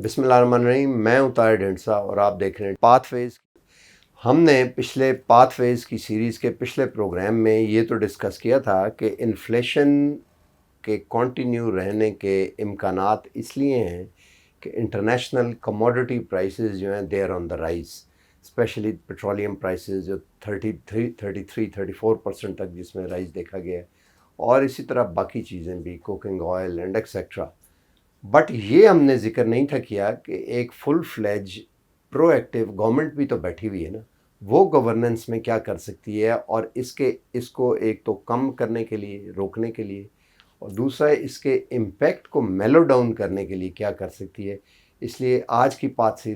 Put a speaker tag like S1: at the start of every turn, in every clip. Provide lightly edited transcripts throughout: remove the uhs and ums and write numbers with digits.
S1: بسم اللہ الرحمن الرحیم. میں ہوں طاہر ڈھنڈسا اور آپ دیکھ رہے ہیں پاتھ ویز. ہم نے پچھلے پاتھ ویز کی سیریز کے پچھلے پروگرام میں یہ تو ڈسکس کیا تھا کہ انفلیشن کے کنٹینیو رہنے کے امکانات اس لیے ہیں کہ انٹرنیشنل کموڈٹی پرائسز جو ہیں they are on the rise, especially petroleum prices جو 33-34% تک جس میں رائز دیکھا گیا ہے، اور اسی طرح باقی چیزیں بھی، cooking oil and etcetera. But یہ ہم نے ذکر نہیں تھا کیا کہ ایک فل فلیج پرو ایکٹیو گورنمنٹ بھی تو بیٹھی ہوئی ہے نا، وہ گورننس میں کیا کر سکتی ہے، اور اس کو ایک تو کم کرنے کے لیے، روکنے کے لیے، اور دوسرا اس کے امپیکٹ کو میلو ڈاؤن کرنے کے لیے کیا کر سکتی ہے. اس لیے آج کی پاتھ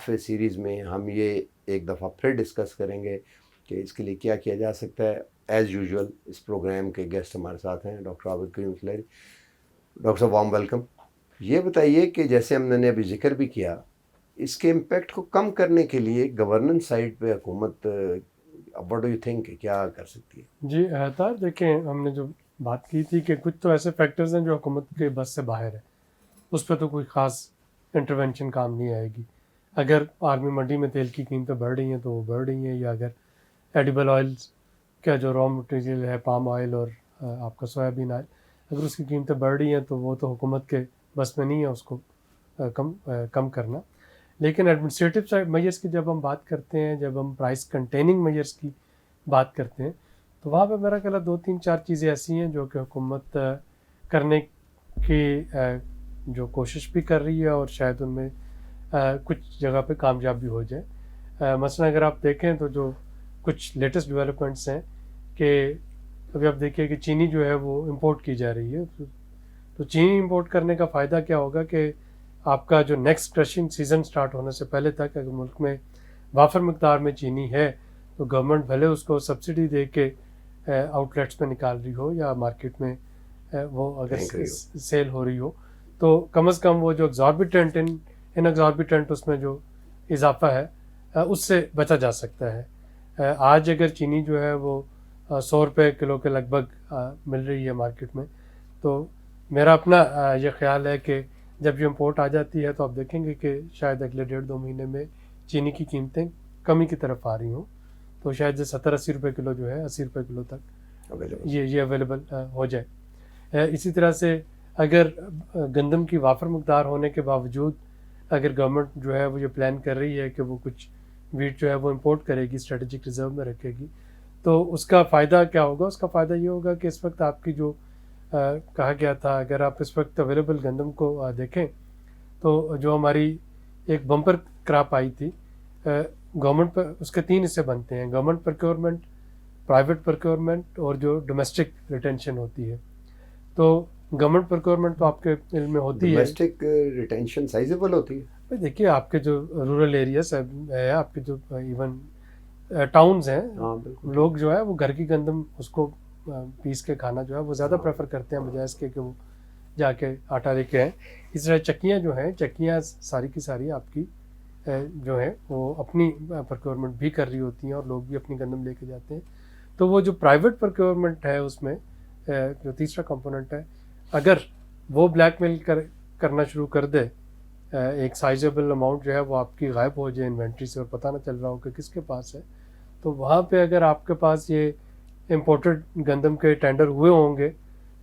S1: وے سیریز میں ہم یہ ایک دفعہ پھر ڈسکس کریں گے کہ اس کے لیے کیا کیا جا سکتا ہے. ایز یوزول اس پروگرام کے گیسٹ ہمارے ساتھ ہیں ڈاکٹر عابد کریم اسلحری. ڈاکٹر صاحب وارم ویلکم. یہ بتائیے کہ جیسے ہم نے ابھی ذکر بھی کیا، اس کے امپیکٹ کو کم کرنے کے لیے گورننس سائڈ پہ حکومت واٹ ڈو یو تھنک کیا کر سکتی ہے؟
S2: جی طاہر، دیکھیں ہم نے جو بات کی تھی کہ کچھ تو ایسے فیکٹرز ہیں جو حکومت کے بس سے باہر ہے، اس پہ تو کوئی خاص انٹرونشن کام نہیں آئے گی. اگر عالمی منڈی میں تیل کی قیمتیں بڑھ رہی ہیں تو وہ بڑھ رہی ہیں، یا اگر ایڈیبل آئلز کا جو را مٹیریل ہے، پام آئل اور آپ کا سویابین آئل، اگر اس کی قیمتیں بڑھ رہی ہیں تو وہ تو حکومت کے بس میں نہیں ہے اس کو کم کرنا. لیکن ایڈمنسٹریٹو سائڈ میئرس کی جب ہم بات کرتے ہیں، جب ہم پرائس کنٹیننگ میئرس کی بات کرتے ہیں، تو وہاں پہ میرا خیال ہے 2-3-4 چیزیں ایسی ہیں جو کہ حکومت کرنے کی جو کوشش بھی کر رہی ہے، اور شاید ان میں کچھ جگہ پہ کامیاب بھی ہو جائے. مثلا اگر آپ دیکھیں تو جو کچھ لیٹسٹ ڈیولپمنٹس ہیں کہ ابھی آپ دیکھیے کہ چینی جو ہے وہ امپورٹ کی جا رہی ہے. تو چینی امپورٹ کرنے کا فائدہ کیا ہوگا کہ آپ کا جو نیکسٹ کرشنگ سیزن سٹارٹ ہونے سے پہلے تک اگر ملک میں وافر مقدار میں چینی ہے تو گورنمنٹ بھلے اس کو سبسڈی دے کے آؤٹ لیٹس میں نکال رہی ہو یا مارکیٹ میں وہ اگر سیل ہو رہی ہو، تو کم از کم وہ جو ایگزاربیٹنٹ اس میں جو اضافہ ہے اس سے بچا جا سکتا ہے. آج اگر چینی جو ہے وہ 100 روپے کلو کے لگ بھگ مل رہی ہے مارکیٹ میں، تو میرا اپنا یہ خیال ہے کہ جب یہ امپورٹ آ جاتی ہے تو آپ دیکھیں گے کہ شاید اگلے 1.5-2 مہینے میں چینی کی قیمتیں کمی کی طرف آ رہی ہوں، تو شاید 70-80 روپے کلو جو ہے 80 روپے کلو تک یہ اویلیبل ہو جائے. اسی طرح سے اگر گندم کی وافر مقدار ہونے کے باوجود اگر گورنمنٹ جو ہے وہ یہ پلان کر رہی ہے کہ وہ کچھ ویٹ جو ہے وہ امپورٹ کرے گی، اسٹریٹجک ریزرو میں رکھے گی، تو اس کا فائدہ کیا ہوگا؟ اس کا فائدہ یہ ہوگا کہ اس وقت آپ کی جو کہا گیا تھا، اگر آپ اس وقت اویلیبل گندم کو دیکھیں تو جو ہماری ایک بمپر کراپ آئی تھی گورنمنٹ پر، اس کے 3 حصے بنتے ہیں: گورنمنٹ پروکیورمنٹ، پرائیویٹ پروکیورمنٹ اور جو ڈومیسٹک ریٹینشن ہوتی ہے. تو گورنمنٹ پروکیورمنٹ تو آپ کے علم میں ہوتی ہے،
S1: ڈومیسٹک ریٹینشن سائزیبل ہوتی ہے.
S2: دیکھیے آپ کے جو رورل ایریاز ہے، آپ کے جو ایون ٹاؤنز ہیں، لوگ جو ہے وہ گھر کی گندم اس کو پیس کے کھانا جو ہے وہ زیادہ پریفر کرتے ہیں بجائے اس کے کہ وہ جا کے آٹا لے کے آئیں. اس طرح چکیاں جو ہیں، چکیاں ساری کی ساری آپ کی جو ہے وہ اپنی پروکیورمنٹ بھی کر رہی ہوتی ہیں، اور لوگ بھی اپنی گندم لے کے جاتے ہیں. تو وہ جو پرائیویٹ پروکیورمنٹ ہے اس میں جو تیسرا کمپوننٹ ہے، اگر وہ بلیک میل کرنا شروع کر دے، ایک سائزیبل اماؤنٹ جو ہے وہ آپ کی غائب ہو جائے انوینٹری سے اور پتہ نہ چل رہا ہو کہ کس کے پاس ہے، تو وہاں پہ اگر آپ کے پاس یہ امپورٹڈ گندم کے ٹینڈر ہوئے ہوں گے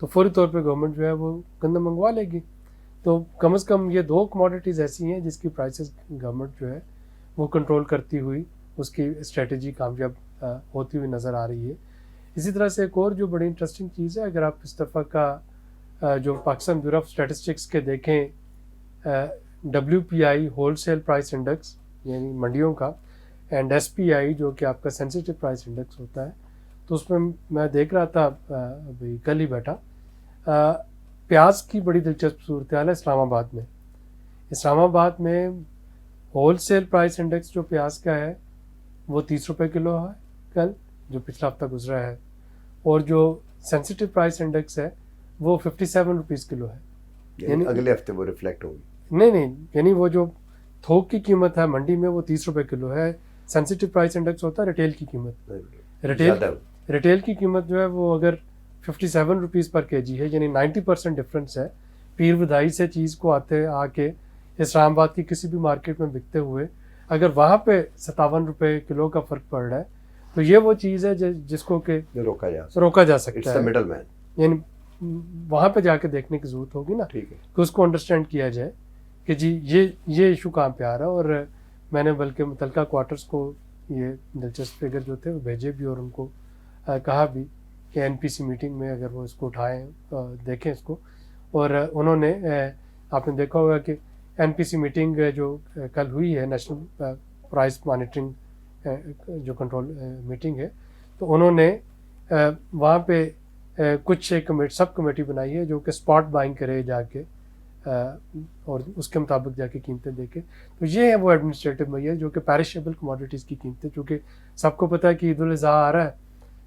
S2: تو فوری طور پہ گورنمنٹ جو ہے وہ گندم منگوا لے گی. تو کم از کم یہ 2 کموڈیٹیز ایسی ہیں جس کی پرائسز گورنمنٹ جو ہے وہ کنٹرول کرتی ہوئی اس کی اسٹریٹجی کامیاب ہوتی ہوئی نظر آ رہی ہے. اسی طرح سے ایک اور جو بڑی انٹرسٹنگ چیز ہے، اگر آپ اس دفعہ کا جو پاکستان بیورو آف اسٹیٹسٹکس کے دیکھیں WPI whole cell price index یعنی منڈیوں کا، اینڈ SPI جو کہ آپ کا سینسٹیو پرائس انڈیکس ہوتا ہے، تو اس میں میں دیکھ رہا تھا ابھی کل ہی بیٹھا، پیاز کی بڑی دلچسپ صورتحال ہے اسلام آباد میں. اسلام آباد میں ہول سیل پرائس انڈیکس جو پیاز کا ہے وہ 30 روپے کلو ہے کل، جو پچھلا ہفتہ گزرا ہے، اور جو سینسٹیو پرائس انڈیکس ہے وہ 57 روپیز کلو ہے.
S1: یعنی اگلے ہفتے وہ ریفلیکٹ ہوگی؟
S2: نہیں، یعنی وہ جو تھوک کی قیمت ہے منڈی میں وہ 30 روپے کلو ہے. سینسٹیو پرائس انڈیکس ہوتا ہے ریٹیل کی قیمت. ریٹیل کی قیمت جو ہے وہ اگر 57 روپیز پر kg ہے، یعنی 90% ڈفرینس ہے. پیر بدائی سے چیز کو آ کے اسلام آباد کی کسی بھی مارکیٹ میں بکتے ہوئے اگر وہاں پہ 57 روپے کلو کا فرق پڑ رہا ہے تو یہ وہ چیز ہے جس کو کہ روکا جا سکتا ہے.
S1: مڈل مین
S2: یعنی وہاں پہ جا کے دیکھنے کی ضرورت ہوگی نا کہ اس کو انڈرسٹینڈ کیا جائے کہ جی یہ ایشو کہاں پہ آ رہا ہے. اور میں نے بلکہ متعلقہ کوارٹرز کو یہ دلچسپ فگر جو تھے وہ بھیجے بھی اور ان کو کہا بھی کہ NPC میٹنگ میں اگر وہ اس کو اٹھائیں دیکھیں اس کو. اور انہوں نے آپ نے دیکھا ہوگا کہ NPC میٹنگ جو کل ہوئی ہے نیشنل پرائز مانیٹرنگ جو کنٹرول میٹنگ ہے تو انہوں نے وہاں پہ کچھ ایک سب کمیٹی بنائی ہے جو کہ اسپاٹ بائنگ کرے جا کے اور اس کے مطابق جا کے قیمتیں دیکھے. تو یہ ہے وہ ایڈمنسٹریٹو میئر جو کہ پیرشیبل کموڈیٹیز کی قیمتیں, چونکہ سب کو پتہ ہے کہ عید الاضحیٰ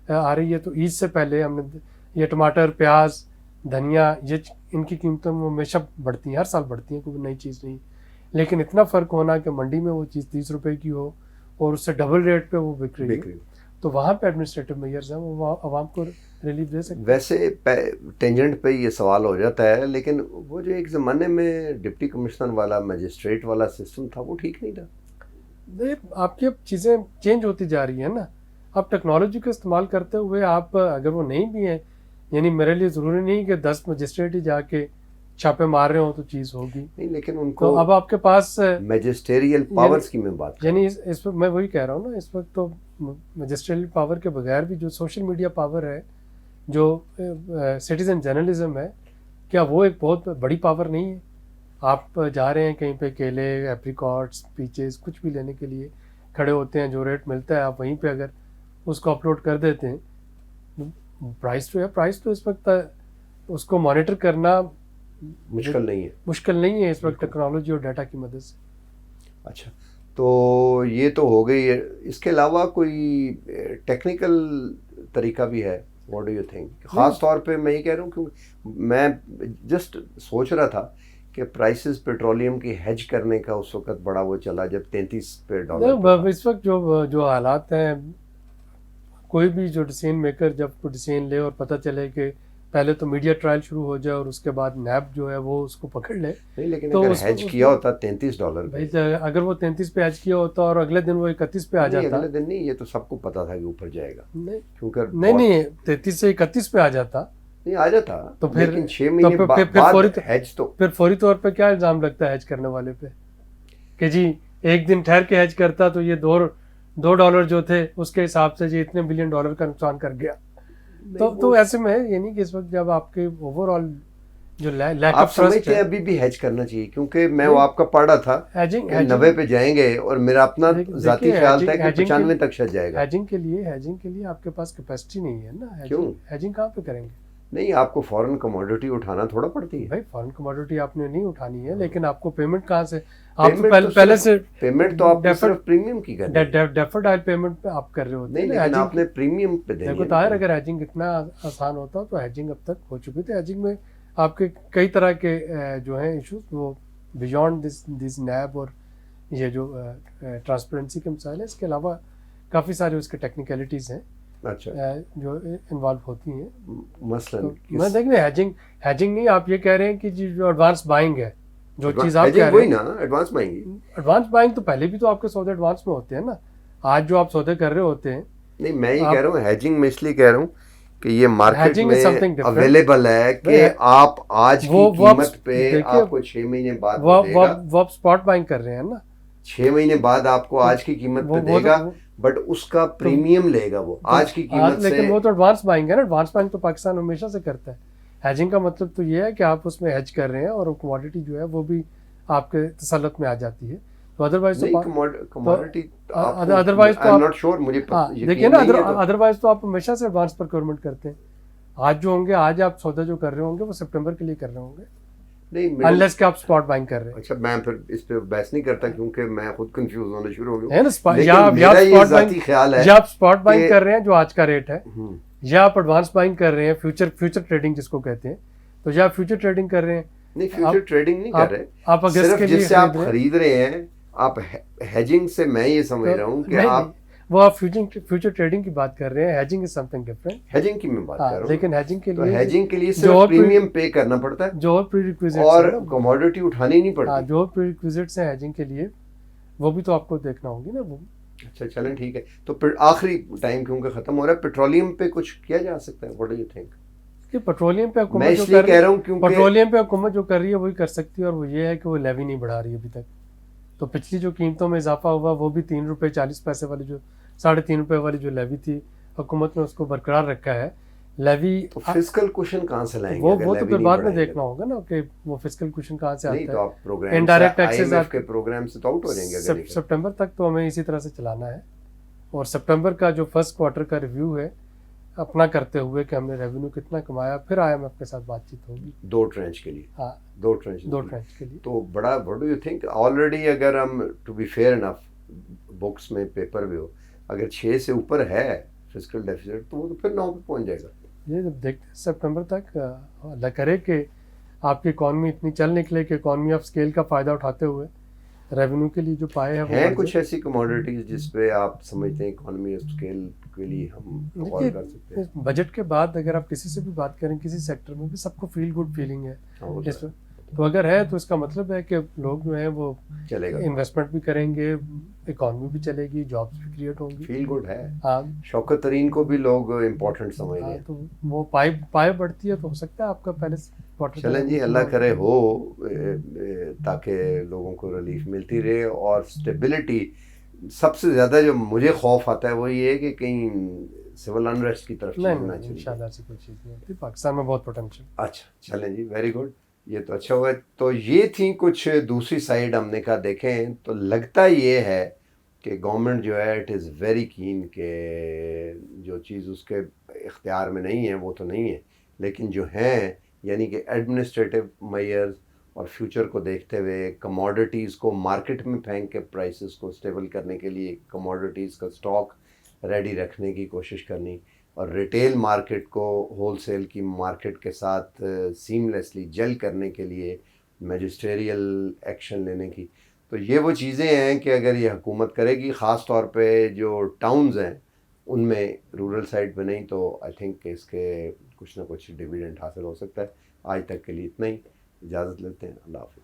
S2: آ رہی ہے تو عید سے پہلے ہم نے یہ ٹماٹر, پیاز, دھنیا, یہ ان کی قیمتیں ہمیشہ بڑھتی ہیں, ہر سال بڑھتی ہیں, کوئی نئی چیز نہیں. لیکن اتنا فرق ہونا کہ منڈی میں وہ چیز 30 روپے کی ہو اور اس سے ڈبل ریٹ پہ وہ بک رہی ہے, تو وہاں پہ ایڈمنسٹریٹو میئرز ہیں وہ عوام کو ریلیف دے سکتے ہیں.
S1: ویسے ٹینجنٹ پہ یہ سوال ہو جاتا ہے, لیکن وہ جو ایک زمانے میں ڈپٹی کمشنر والا مجسٹریٹ والا سسٹم تھا وہ ٹھیک نہیں تھا.
S2: آپ کی اب چیزیں چینج ہوتی جا رہی ہیں نا, آپ ٹیکنالوجی کا استعمال کرتے ہوئے آپ اگر وہ نہیں بھی ہیں, یعنی میرے لیے ضروری نہیں کہ 10 مجسٹریٹ ہی جا کے چھاپے مار رہے ہوں تو چیز ہوگی
S1: نہیں, لیکن ان کو
S2: اب آپ کے پاس
S1: میجسٹیریل پاورز کی میں بات
S2: یعنی اس وقت میں وہی کہہ رہا ہوں نا, اس وقت تو میجسٹریل پاور کے بغیر بھی جو سوشل میڈیا پاور ہے, جو سٹیزن جرنلزم ہے, کیا وہ ایک بہت بڑی پاور نہیں ہے؟ آپ جا رہے ہیں کہیں پہ کیلے, ایپریکاٹس, پیچز کچھ بھی لینے کے لیے کھڑے ہوتے ہیں, جو ریٹ ملتا ہے آپ وہیں پہ اگر اس کو اپلوڈ کر دیتے ہیں, پرائس تو ہے, پرائس تو اس وقت اس کو مانیٹر کرنا
S1: مشکل نہیں ہے
S2: اس وقت ٹیکنالوجی اور ڈیٹا کی مدد سے.
S1: اچھا, تو یہ تو ہو گئی ہے. اس کے علاوہ کوئی ٹیکنیکل طریقہ بھی ہے؟ What do you think? خاص طور پہ میں یہ کہہ رہا ہوں کیونکہ میں جسٹ سوچ رہا تھا کہ پرائسز پیٹرولیم کی ہیج کرنے کا اس وقت بڑا وہ چلا جب $33.
S2: اس وقت جو حالات ہیں, کوئی بھی جو ڈیسیژن میکر جب کوئی ڈیسیژن لے اور پتہ چلے کہ پہلے تو میڈیا ٹرائل شروع ہو جائے اور اس کے بعد نیب جو ہے وہ اس کو پکڑ لے,
S1: نہیں لیکن اگر ہیج کیا ہوتا $33
S2: اگر وہ 33 پہ ہیج کیا ہوتا اور اگلے دن وہ 31 پہ آ جاتا,
S1: اگلے دن نہیں, یہ تو سب کو پتا تھا کہ اوپر جائے گا, کیونکہ
S2: نہیں 33 سے 31 پہ آ جاتا,
S1: نہیں آ جاتا
S2: تو پھر
S1: 6 مہینے بعد ہیج تو
S2: پھر فوری طور پہ کیا الزام لگتا ہے ہیج کرنے والے پہ کہ جی ایک دن ٹھہر کے ہیج کرتا تو یہ $2 جو تھے اس کے حساب سے جی اتنے $1 بلین کا نقصان کر گیا. تو ایسے میں یعنی کہ اس وقت جب آپ کے اوور آل جو لیک
S1: آپ سمجھتے ہیں ابھی بھی ہیج کرنا چاہیے؟ کیونکہ میں وہ آپ کا پڑھ رہا تھا 90 پہ جائیں گے اور میرا اپنا ذاتی خیال تھا کہ 95 تک شاید جائے گا.
S2: ہیجنگ کے لیے آپ کے پاس کیپیسٹی نہیں ہے نا.
S1: کیوں
S2: ہیجنگ کہاں پہ کریں گے؟
S1: نہیں, آپ کو فورن کموڈیٹی اٹھانا تھوڑا پڑتی ہے
S2: بھائی. فورن کموڈیٹی آپ نے نہیں اٹھانی ہے, لیکن آپ کو پیمنٹ کہاں سے, آپ پہلے سے
S1: پیمنٹ تو آپ صرف پریمیم کی کر رہے ہیں,
S2: ڈیفرڈ آئل پیمنٹ پہ آپ کر رہے ہوتے ہیں.
S1: نہیں لیکن آپ نے پریمیم پہ دینی ہے.
S2: دیکھو طاہر, اگر ہیجنگ اتنا آسان ہوتا تو ہیجنگ اب تک ہو چکی تھی. ہیجنگ میں آپ کے کئی طرح کے جو ہیں ایشوز, وہ بیونڈ دس نیب اور یہ جو ٹرانسپیرنسی کے مسائل ہیں, اس کے علاوہ کافی سارے اس کے ٹیکنیکلٹیز ہیں
S1: اچھا
S2: جو انوالو ہوتی ہیں.
S1: مثلاً
S2: میں دیکھیں ہیجنگ نہیں, آپ یہ کہہ رہے ہیں کہ جو ایڈوانس بائنگ ہے, جو چیز آپ
S1: کہہ رہے ہیں نا ایڈوانس بائنگ
S2: تو پہلے بھی تو آپ کے سودے ایڈوانس میں ہوتے ہیں نا. آج جو آپ سودے کر رہے ہوتے ہیں,
S1: نہیں میں یہ کہہ رہا ہوں ہیجنگ میں اس لیے کہہ رہا ہوں کہ یہ مارکیٹ میں اویلیبل ہے کہ آپ آج کی قیمت پہ آپ کو 6 مہینے بعد
S2: وہ آپ اسپاٹ بائنگ کر رہے ہیں نا,
S1: 6 مہینے بعد آپ کو آج کی قیمت پہ دے گا, بٹ اس کا پریمیم لے گا وہ آج کی قیمت سے.
S2: لیکن وہ تو ایڈوانس بائنگ ہے نا. ایڈوانس بائنگ تو پاکستان ہمیشہ سے کرتا ہے. ہیجنگ کا مطلب تو یہ ہے کہ آپ اس میں ہیج کر رہے ہیں اور کموڈیٹی جو ہے وہ بھی آپ کے تسلط میں آ جاتی ہے. تو ادروائز دیکھیے نا, ادروائز تو آپ ہمیشہ سے ایڈوانس پروکیورمنٹ کرتے ہیں. آج جو ہوں گے, آج آپ سودا جو کر رہے ہوں گے وہ سپٹمبر کے لیے کر رہے ہوں گے, انلیس کہ آپ اسپاٹ بائنگ کر رہے ہیں.
S1: اچھا, میں پھر اس پہ بحث نہیں کرتا کیونکہ میں خود کنفیوز ہونا شروع ہو
S2: گیا.
S1: میرا یہ ذاتی خیال ہے
S2: یا آپ اسپاٹ بائنگ کر رہے ہیں جو آج کا ریٹ ہے, یا آپ ایڈوانس بائنگ کر رہے ہیں فیوچر ٹریڈنگ جس کو کہتے ہیں, تو یا آپ فیوچر ٹریڈنگ کر رہے ہیں.
S1: نہیں, فیوچر ٹریڈنگ نہیں کر رہے,
S2: آپ
S1: صرف جس سے آپ خرید رہے ہیں. آپ ہیجنگ سے میں یہ سمجھ رہا ہوں کہ آپ
S2: وہ آپ فیوچر ٹریڈنگ کی بات کر رہے ہیں, ہیجنگ از سم تھنگ ڈفرینٹ.
S1: ہیجنگ کی میں بات کر رہا ہوں,
S2: لیکن ہیجنگ کے
S1: تو
S2: لیے
S1: ہیجنگ کے لیے
S2: جو
S1: صرف
S2: اور
S1: پریمیم پے کرنا پڑتا ہے
S2: جو اور پری ریکویزٹس
S1: اور
S2: ہیں نا,
S1: کموڈٹی اٹھانی نہیں
S2: ہاں
S1: پڑتی.
S2: جو اور پری ریکویزٹس ہیں ہیجنگ کے لیے وہ بھی تو آپ کو دیکھنا ہوگی نا. وہ
S1: اچھا چلیں ٹھیک ہے. تو پھر آخری ٹائم کیونکہ ختم ہو رہا ہے, پیٹرولیم پہ کچھ کیا جا سکتا ہے؟ What do you think?
S2: کہ پیٹرولیم پہ
S1: میں
S2: حکومت جو
S1: اس لیے
S2: کر
S1: کہہ رہا ہوں کیونکہ
S2: پیٹرولیم پہ حکومت جو کر رہی ہے وہی کر سکتی ہے, اور وہ یہ ہے کہ وہ لیوی نہیں بڑھا رہی ابھی تک. تو پچھلی جو قیمتوں میں اضافہ ہوا وہ بھی 3 روپے 40 پیسے والی جو 3.5 روپے والی جو لیوی تھی, حکومت نے اس کو برقرار رکھا ہے. لیوی
S1: تو فسکل کوشن کہاں سے لائیں گے
S2: وہ
S1: اگر
S2: تو
S1: لیوی
S2: پھر
S1: نہیں
S2: بعد میں
S1: بڑھائیں گے؟
S2: دیکھنا ہوگا نا کہ وہ فسکل کوشن کہاں سے
S1: نہیں
S2: آتا
S1: تو
S2: ہے.
S1: آپ program
S2: indirect
S1: I M F
S2: taxes
S1: کے پروگرام سے تو آؤٹ ہو جائیں گے اگر نہیں کریں.
S2: سپٹمبر تک تو ہمیں اسی طرح سے چلانا ہے, اور سپٹمبر کا جو فرسٹ کوارٹر کا ریویو ہے اپنا کرتے ہوئے کہ ہم نے ریونیو کتنا کمایا, پھر آئی ایم ایف کے ساتھ بات چیت ہوگی.
S1: 2 ٹرینچ کے لیے,
S2: ہاں
S1: 2 ٹرینچ
S2: 2 ٹرینچ کے لیے.
S1: تو بڑا what do you think already اگر ہم to be fair enough books میں پیپر بھی ہو اگر 6 سے اوپر ہے فسکل ڈیفیسٹ تو وہ تو پھر 9 پہ پہنچ جائے گا.
S2: یہ جب دیکھتے ہیں سپٹمبر تک, اللہ کرے کہ آپ کی اکانومی اتنی چل نکلے کہ اکانومی آف اسکیل کا فائدہ اٹھاتے ہوئے ریونیو کے لیے جو پائے ہیں وہ
S1: ہیں
S2: بڑھ
S1: کچھ
S2: جائے.
S1: ایسی کموڈیٹیز جس پہ آپ سمجھتے ہیں اکانومی آف اسکیل کے لیے ہم غور کر سکتے ہیں؟
S2: دیکھیے بجٹ کے بعد اگر آپ کسی سے بھی بات کریں کسی سیکٹر میں بھی سب کو فیل گڈ فیلنگ ہے اس میں, تو اگر ہے تو اس کا مطلب ہے کہ لوگ جو ہیں وہ
S1: چلے گا,
S2: انویسٹمنٹ بھی کریں گے, اکانومی بھی چلے گی, جابس بھی کریٹ ہوں گی.
S1: فیل گڈ ہے.
S2: ہاں
S1: شوکت ترین کو بھی لوگ امپورٹنٹ سمجھ رہے ہیں.
S2: تو وہ پائے بڑھتی ہے تو ہو سکتا ہے آپ کا پہلے کوارٹر.
S1: چلیں جی, اللہ کرے ہو تاکہ لوگوں کو ریلیف ملتی رہے. اور اسٹیبلٹی سب سے زیادہ جو مجھے خوف آتا ہے وہ یہ ہے کہ کہیں سول انریسٹ کی طرف چیز نہ
S2: نہیں
S1: چلی.
S2: انشاءاللہ ایسی کوئی چیز نہیں ہوتی, پاکستان میں بہت پوٹینشیل.
S1: اچھا چلیں جی, ویری گڈ, یہ تو اچھا ہوا. تو یہ تھی کچھ دوسری سائڈ ہم نے کہا دیکھیں. تو لگتا یہ ہے کہ گورنمنٹ جو ہے اٹ از ویری کین کہ جو چیز اس کے اختیار میں نہیں ہے وہ تو نہیں ہے, لیکن جو ہیں یعنی کہ ایڈمنسٹریٹو میئرز اور فیوچر کو دیکھتے ہوئے کموڈٹیز کو مارکیٹ میں پھینک کے پرائسز کو اسٹیبل کرنے کے لیے کموڈٹیز کا اسٹاک ریڈی رکھنے کی کوشش کرنی, اور ریٹیل مارکیٹ کو ہول سیل کی مارکیٹ کے ساتھ سیملیسلی جل کرنے کے لیے میجسٹریل ایکشن لینے کی. تو یہ وہ چیزیں ہیں کہ اگر یہ حکومت کرے گی, خاص طور پہ جو ٹاؤنز ہیں ان میں, رورل سائڈ پہ نہیں, تو آئی تھنک کہ اس کے کچھ نہ کچھ ڈویڈنڈ حاصل ہو سکتا ہے. آج تک کے لیے اتنا ہی, اجازت لیتے ہیں, اللہ حافظ.